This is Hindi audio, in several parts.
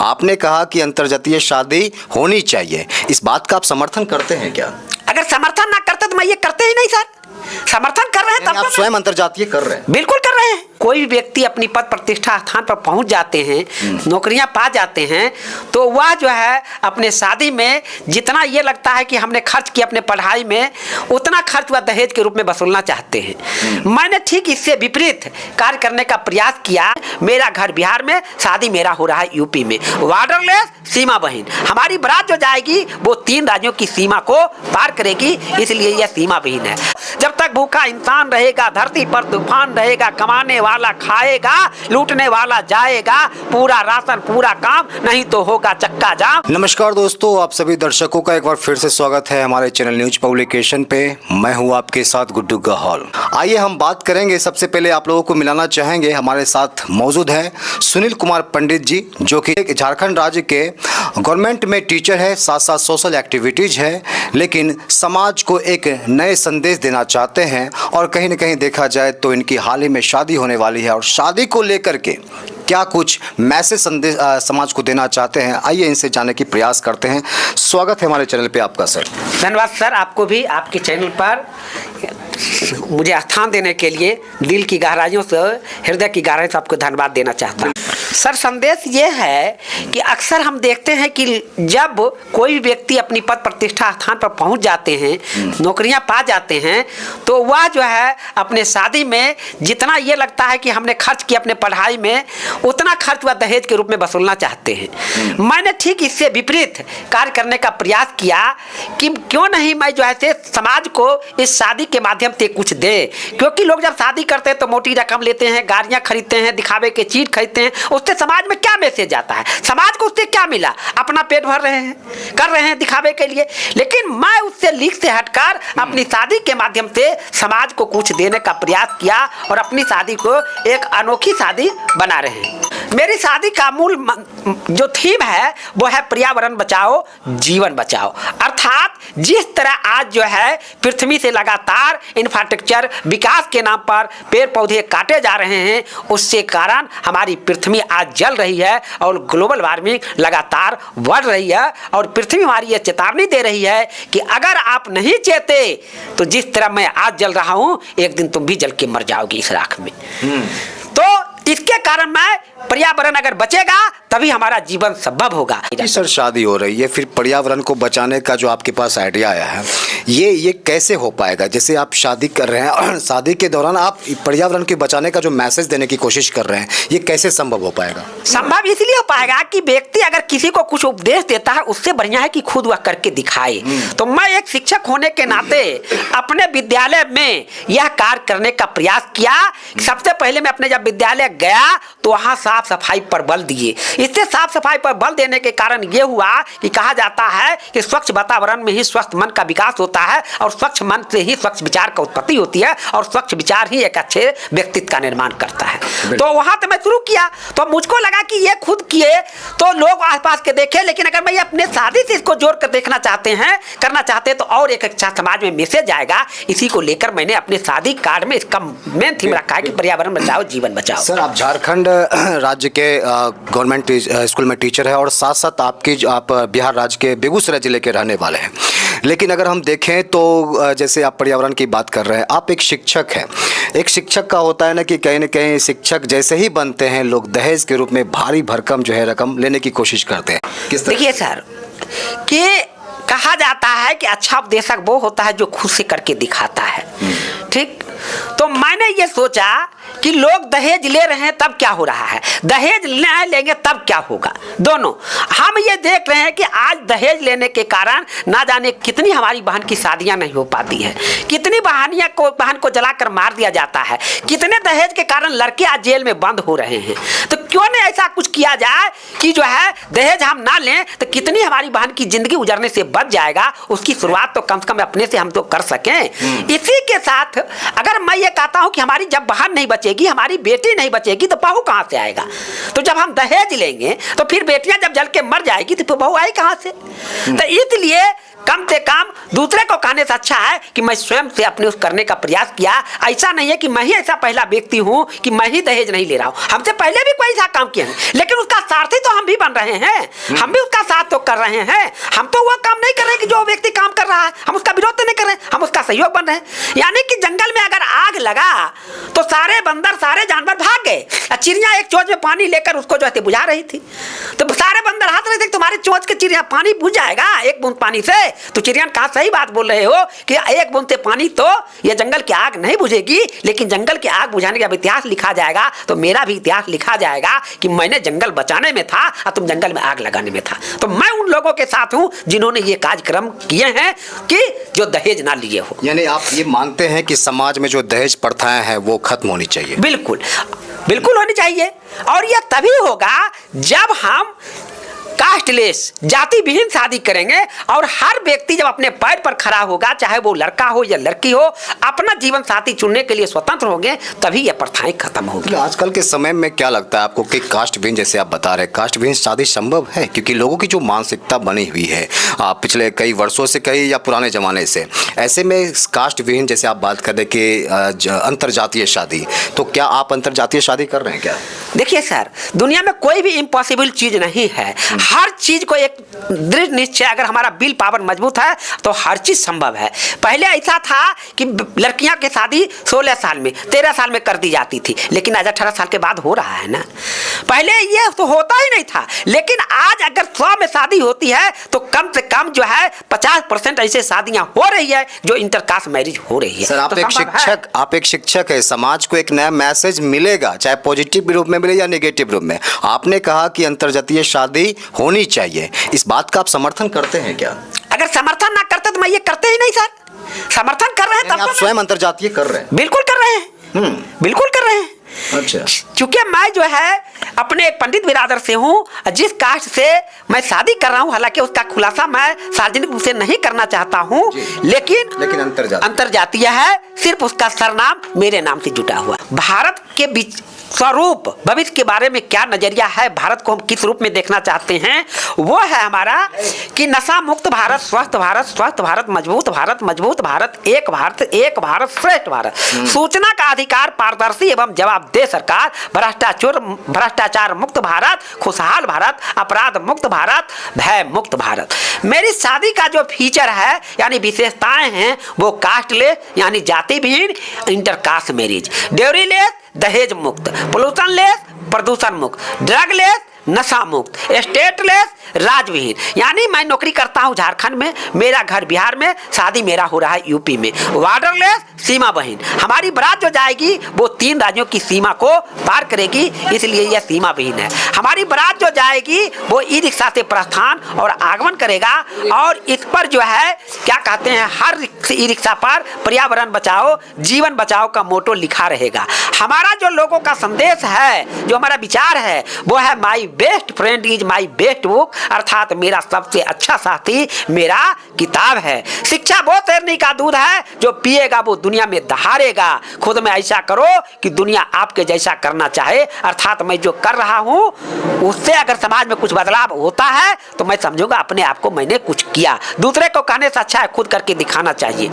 आपने कहा कि अंतर्जातीय शादी होनी चाहिए, इस बात का आप समर्थन करते हैं क्या? अगर समर्थन ना करते तो मैं ये करते ही नहीं सर। समर्थन कर रहे हैं तब आप स्वयं अंतर्जातीय कर रहे हैं? बिल्कुल कर रहे हैं। कोई भी व्यक्ति अपनी पद प्रतिष्ठा स्थान पर पहुंच जाते हैं, नौकरियां पा जाते हैं, तो वह जो है अपने शादी में जितना ये लगता है कि हमने खर्च किया अपने पढ़ाई में, उतना खर्च वह दहेज के रूप में वसूलना चाहते हैं। मैंने ठीक इससे विपरीत कार्य करने का प्रयास किया। मेरा घर बिहार में, शादी मेरा हो रहा है यूपी में। बॉर्डरलेस सीमा बहिन, हमारी बारात जो जाएगी वो 3 राज्यों की सीमा को पार करेगी, इसलिए यह सीमा बहिन है। जब तक भूखा इंसान रहेगा, धरती पर तूफान रहेगा, कमाने वाला खाएगा, लूटने वाला जाएगा, पूरा राशन पूरा काम, नहीं तो होगा चक्का जाम। नमस्कार दोस्तों, आप सभी दर्शकों का एक बार फिर से स्वागत है हमारे चैनल न्यूज पब्लिकेशन पे। मैं हूं आपके साथ गुड्डू गहल। आइए हम बात करेंगे। सबसे पहले आप लोगों को मिलाना चाहेंगे, हमारे साथ मौजूद हैं सुनील कुमार पंडित जी, जो कि झारखंड राज्य के गवर्नमेंट में टीचर है, साथ साथ सोशल एक्टिविटीज है, लेकिन समाज को एक नए संदेश देना चाहते हैं। और कहीं न कहीं देखा जाए तो इनकी हाल ही में शादी होने वाली है, और शादी को लेकर के क्या कुछ मैसेज संदेश समाज को देना चाहते हैं, आइए इनसे जानने की प्रयास करते हैं। स्वागत है हमारे चैनल पे आपका सर। धन्यवाद सर, आपको भी आपके चैनल पर मुझे स्थान देने के लिए दिल की गहराइयों से, हृदय की गहराई से आपको धन्यवाद देना चाहता हूँ। सर, संदेश ये है कि अक्सर हम देखते हैं कि जब कोई व्यक्ति अपनी पद प्रतिष्ठा स्थान पर पहुंच जाते हैं, नौकरियां पा जाते हैं, तो वह जो है अपने शादी में जितना ये लगता है कि हमने खर्च किया अपने पढ़ाई में, उतना खर्च वह दहेज के रूप में वसूलना चाहते हैं। मैंने ठीक इससे विपरीत कार्य करने का प्रयास किया कि क्यों नहीं मैं जो है समाज को इस शादी के माध्यम से कुछ दे। क्योंकि लोग जब शादी करते हैं तो मोटी रकम लेते हैं, गाड़ियां खरीदते हैं, दिखावे के चीज खरीदते हैं, उससे समाज में क्या मैसेज जाता है? समाज को उससे क्या मिला? अपना पेट भर रहे हैं, कर रहे हैं दिखावे के लिए। लेकिन मैं उससे लीक से हटकर अपनी शादी के माध्यम से समाज को कुछ देने का प्रयास किया और अपनी शादी को एक अनोखी शादी बना रहे हैं। मेरी शादी का मूल जो थीम है वो है पर्यावरण बचाओ जीवन बचाओ। अर्थात जिस तरह आज जो है पृथ्वी से लगातार इंफ्रास्ट्रक्चर विकास के नाम पर पेड़ पौधे काटे जा रहे हैं, उससे कारण हमारी पृथ्वी आज जल रही है और ग्लोबल वार्मिंग लगातार बढ़ रही है। और पृथ्वी हमारी ये चेतावनी दे रही है कि अगर आप नहीं चेते तो जिस तरह मैं आज जल रहा हूं, एक दिन तुम भी जल के मर जाओगी इस राख में। तो इसके कारण मैं पर्यावरण अगर बचेगा तभी हमारा जीवन संभव होगा। सर, शादी हो रही है, फिर पर्यावरण को बचाने का जो आपके पास आइडिया आया है, ये कैसे हो पाएगा? जैसे आप शादी कर रहे हैं और शादी के दौरान आप पर्यावरण के बचाने का जो मैसेज देने की कोशिश कर रहे हैं, ये कैसे संभव हो पाएगा? संभव इसलिए हो पाएगा कि व्यक्ति अगर किसी को कुछ उपदेश देता है, उससे बढ़िया है कि खुद वह करके दिखाए। तो मैं एक शिक्षक होने के नाते अपने विद्यालय में यह कार्य करने का प्रयास किया। सबसे पहले मैं अपने जब विद्यालय गया तो वहाँ साफ सफाई पर बल दिए। इससे साफ सफाई पर बल देने के कारण ये हुआ कि कहा जाता है कि स्वच्छ वातावरण में ही स्वस्थ मन का विकास होता है, और स्वच्छ मन से ही स्वच्छ विचार का उत्पत्ति होती है, और स्वच्छ विचार ही एक अच्छे व्यक्तित्व का निर्माण करता है। तो वहां तो मैं शुरू किया, तो मुझको लगा कि ये खुद किए तो लोग आसपास के देखे, लेकिन अगर मैं अपने शादी से इसको जोड़ कर देखना चाहते हैं, करना चाहते हैं, तो और एक अच्छा समाज में मैसेज आएगा। इसी को लेकर मैंने अपने शादी कार्ड में इसका मेन थीम रखा है कि पर्यावरण बचाओ जीवन बचाओ। सर, आप झारखंड राज्य के गवर्नमेंट स्कूल में टीचर है, और साथ साथ आप बिहार राज्य के बेगूसराय जिले के रहने वाले हैं। लेकिन अगर हम देखें तो जैसे आप पर्यावरण की बात कर रहे हैं, आप एक शिक्षक हैं। एक शिक्षक का होता है ना कि कहीं न कहीं शिक्षक जैसे ही बनते हैं, लोग दहेज के रूप में भारी भरकम जो है रकम लेने की कोशिश करते हैं। किस तरह? देखिए सर, कि कहा जाता है कि अच्छा उपदेशक वो होता है जो खुद से करके दिखाता है। ठीक, तो मैंने ये सोचा कि लोग दहेज ले रहे हैं तब क्या हो रहा है, दहेज नहीं लेंगे तब क्या होगा। दोनों हम ये देख रहे हैं कि आज दहेज लेने के कारण ना जाने कितनी हमारी बहन की शादियां नहीं हो पाती है, कितनी बहन को जलाकर मार दिया जाता है, कितने दहेज के कारण लड़के आज जेल में बंद हो रहे हैं। तो क्यों नहीं ऐसा कुछ किया जाए कि जो है दहेज हम ना लें तो कितनी हमारी बहन की जिंदगी उजड़ने से बच जाएगा। उसकी शुरुआत तो कम से कम अपने से हम तो कर सकें। इसी के साथ अगर मैं ये कहता हूं कि हमारी जब बहन नहीं बचेगी, हमारी बेटी नहीं बचेगी, तो बहू कहां से आएगा? तो जब हम दहेज लेंगे तो फिर बेटियां जब जल के मर जाएगी तो बहू आई कहां से? तो इसलिए कम से कम दूसरे को कहने से अच्छा है कि मैं स्वयं से अपने उस करने का प्रयास किया। ऐसा नहीं है कि मैं ही ऐसा पहला व्यक्ति हूं कि मैं ही दहेज नहीं ले रहा हूं, हमसे पहले भी कोई ऐसा काम किया है, लेकिन उसका सारथी तो हम भी बन रहे हैं, हम भी उसका साथ तो कर रहे हैं। हम तो वो काम नहीं कर रहे कि जो व्यक्ति काम कर रहा है हम उसका विरोध तो नहीं कर रहे, हम उसका सहयोग बन रहे हैं। यानी कि जंगल में अगर आग लगा तो सारे बंदर सारे जानवर भाग गए, चिड़िया एक चोंच में पानी लेकर उसको जो है बुझा रही थी, तो सारे बंदर हाथ रहे थे तुम्हारे चोंच के चिड़िया पानी बुझ जाएगा एक बूंद पानी से। तो चिड़िया ने कहा सही बात बोल रहे हो कि एक बूंद से पानी तो ये जंगल की आग नहीं बुझेगी, लेकिन जंगल की आग बुझाने का इतिहास लिखा जाएगा तो मेरा भी इतिहास लिखा जाएगा कि मैंने जंगल बचाने में था और तुम जंगल में आग लगाने में था। तो मैं उन लोगों के साथ हूं जिन्होंने ये कार्यक्रम किए हैं कि जो दहेज ना लिए हो। यानी आप ये मानते हैं कि समाज में जो दहेज प्रथाएं हैं वो खत्म होनी चाहिए? बिल्कुल बिल्कुल होनी चाहिए, और यह तभी होगा जब हम कास्टलेस जाति विहीन शादी करेंगे और हर व्यक्ति जब अपने पैर पर खड़ा होगा, चाहे वो लड़का हो या लड़की हो, अपना जीवन साथी चुनने के लिए स्वतंत्र होंगे, तभी ये प्रथाएं खत्म होगी। आजकल के समय में क्या लगता है आपको कि कास्ट विहीन, जैसे आप बता रहे, कास्ट विहीन शादी संभव है? क्योंकि लोगों की जो मानसिकता बनी हुई है पिछले कई वर्षों से कहीं या पुराने जमाने से, ऐसे में कास्ट विहीन जैसे आप बात कर रहे कि अंतरजातीय शादी, तो क्या आप अंतरजातीय शादी कर रहे हैं क्या? देखिए सर, दुनिया में कोई भी इम्पॉसिबल चीज नहीं है, हर चीज को एक दृढ़ निश्चय, अगर हमारा विल पावर मजबूत है तो हर चीज संभव है। पहले ऐसा था कि लड़कियां की शादी 16 साल में 13 साल में कर दी जाती थी, लेकिन आज 18 साल के बाद हो रहा है ना। पहले ये तो होता ही नहीं था, लेकिन आज अगर 100 में शादी होती है तो कम से कम जो है 50% ऐसे शादियां हो रही है जो इंटरकास्ट मैरिज हो रही है। सर, आप एक शिक्षक है, समाज को एक नया मैसेज मिलेगा, चाहे पॉजिटिव रूप में मिले या नेगेटिव रूप में। आपने कहा कि अंतरजातीय शादी होनी चाहिए, इस बात का आप समर्थन करते हैं क्या? अगर समर्थन ना करते तो मैं ये करते ही नहीं सर। समर्थन कर रहे हैं तब आप स्वयं अंतरजातीय कर रहे हैं? बिल्कुल कर रहे हैं, बिल्कुल कर रहे हैं। अच्छा, क्योंकि मैं जो है अपने एक पंडित बिरादर से हूँ, जिस कास्ट से मैं शादी कर रहा हूँ, हालांकि उसका खुलासा मैं सार्वजनिक रूप से नहीं करना चाहता हूँ, लेकिन अंतरजातीय है, सिर्फ उसका सरनाम मेरे नाम से जुटा हुआ। भारत के बीच स्वरूप भविष्य के बारे में क्या नजरिया है, भारत को हम किस रूप में देखना चाहते हैं, वो है हमारा कि नशा मुक्त भारत, स्वस्थ भारत, स्वस्थ भारत, मजबूत भारत, मजबूत भारत, एक भारत श्रेष्ठ भारत, सूचना का अधिकार, पारदर्शी एवं जवाबदेह सरकार, भ्रष्टाचार मुक्त भारत, खुशहाल भारत, अपराध मुक्त भारत, भय मुक्त भारत। मेरी शादी का जो फीचर है यानी विशेषताएं हैं वो कास्टलेस यानी जाति विहीन, इंटरकास्ट मैरिज, ड्यूरीलेस दहेज मुक्त, पोल्यूशन लेस प्रदूषण मुक्त, ड्रग लेस नशा मुक्त, स्टेटलेस राजविहीन। यानी मैं नौकरी करता हूं झारखंड में, मेरा घर बिहार में, शादी मेरा हो रहा है यूपी में, बॉर्डरलेस सीमा बहीन। हमारी बारात जो जाएगी वो 3 राज्यों की सीमा को पार करेगी, इसलिए यह सीमा बहीन है। हमारी बारात जो जाएगी वो ई रिक्शा से प्रस्थान और आगमन करेगा, और इस पर जो है क्या कहते हैं, हर ई रिक्शा पर पर्यावरण बचाओ जीवन बचाओ का मोटो लिखा रहेगा। हमारा जो लोगों का संदेश है, जो हमारा विचार है वो है my best friend is my best book, अर्थात मेरा सबसे अच्छा साथी मेरा किताब है। शिक्षा वो शेरनी का दूध है, जो पिएगा वो दुनिया में दहाड़ेगा। खुद में ऐसा करो कि दुनिया आपके जैसा करना चाहे, अर्थात मैं जो कर रहा हूं उससे अगर समाज में कुछ बदलाव होता है तो मैं समझूंगा अपने आप को मैंने कुछ किया। दूसरे को कहने से अच्छा है खुद करके दिखाना चाहिए।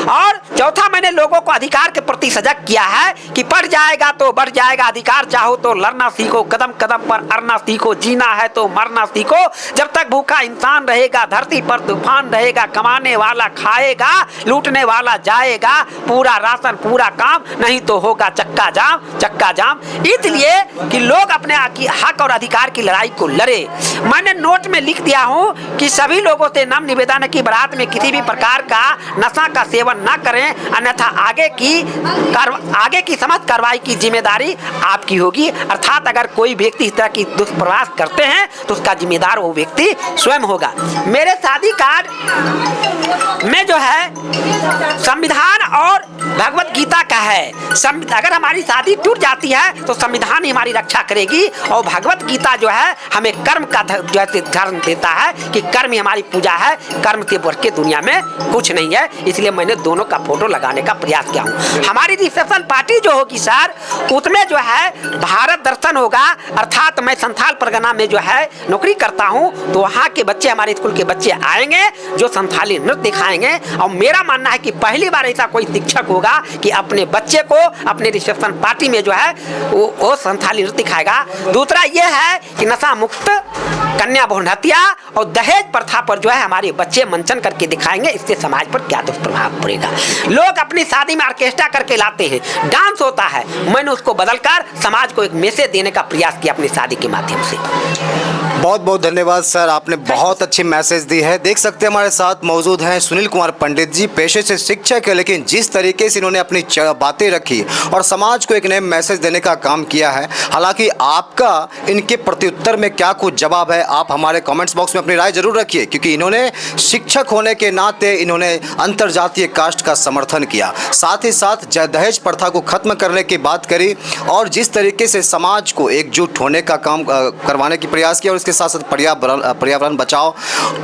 और चौथा, मैंने लोगों को अधिकार के प्रति सजग किया है कि पढ़ जाएगा तो बढ़ जाएगा, अधिकार चाहो तो लड़ना सीखो, कदम कदम पर अड़ना सीखो, जीना है तो मरना सीखो। जब तक भूखा इंसान रहेगा धरती पर तूफान रहेगा, कमाने वाला खाएगा लूटने वाला जाएगा, पूरा राशन पूरा काम, नहीं तो होगा चक्का जाम चक्का जाम। इसलिए कि लोग अपने हक और अधिकार की लड़ाई को लड़े। मैंने नोट में लिख दिया हूं कि सभी लोगों से नम्र निवेदन है कि बारात में किसी भी प्रकार का नशा का सेवन न करें, अन्यथा आगे की समस्त कार्रवाई की जिम्मेदारी आपकी होगी। अर्थात अगर कोई व्यक्ति इस तरह की दुष्प्रवास करते हैं तो उसका जिम्मेदार वो व्यक्ति स्वयं होगा। मेरे शादी कार्ड में जो है संविधान और भगवत गीता का है। अगर हमारी शादी टूट जाती है तो संविधान ही हमारी रक्षा करेगी, और भगवत गीता जो है हमें कर्म का धर्म देता है कि कर्म ही हमारी पूजा है, कर्म के बढ़ के दुनिया में कुछ नहीं है। इसलिए मैंने दोनों का फोटो लगाने का प्रयास किया हूँ। हमारी रिसेप्शन पार्टी जो होगी सर उसमें जो है भारत दर्शन होगा, अर्थात मैं संथाल परगना में जो है नौकरी करता हूँ, तो वहाँ के बच्चे, हमारे स्कूल के बच्चे आएंगे जो संथाली नृत्य दिखाएंगे। और मेरा मानना है कि पहली बार ऐसा कोई शिक्षक होगा कि अपने बच्चे को अपने रिसेप्शन पार्टी में जो है वो संथाली नृत्य दिखाएगा। दूसरा ये है कि नशा मुक्त, कन्या भ्रूण हत्या और दहेज प्रथा पर जो है हमारे बच्चे मंचन करके दिखाएंगे। इससे समाज पर क्या दुष्प्रभाव पड़ेगा। लोग अपनी शादी में ऑर्केस्ट्रा करके लाते हैं, डांस होता है, मैंने उसको बदलकर समाज को एक मैसेज देने का प्रयास किया अपनी शादी के माध्यम से। बहुत बहुत धन्यवाद सर, आपने बहुत अच्छी मैसेज दी है। देख सकते हैं हमारे साथ मौजूद हैं सुनील कुमार पंडित जी, पेशे से शिक्षक है, लेकिन जिस तरीके से इन्होंने अपनी बातें रखी और समाज को एक नए मैसेज देने का काम किया है। हालांकि आपका इनके प्रत्युत्तर में क्या कुछ जवाब है, आप हमारे कमेंट्स बॉक्स में अपनी राय जरूर रखिए, क्योंकि इन्होंने शिक्षक होने के नाते इन्होंने अंतरजातीय कास्ट का समर्थन किया, साथ ही साथ दहेज प्रथा को खत्म करने की बात करी और जिस तरीके से समाज को एकजुट होने का काम करवाने की प्रयास किया और इसके साथ साथ पर्यावरण बचाओ,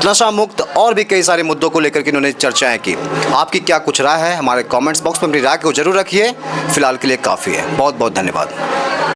नशा मुक्त और भी कई सारे मुद्दों को लेकर के इन्होंने चर्चाएं की। आपकी क्या कुछ राय है, हमारे कमेंट्स बॉक्स में अपनी राय को जरूर रखिए। फिलहाल के लिए काफ़ी है। बहुत बहुत धन्यवाद।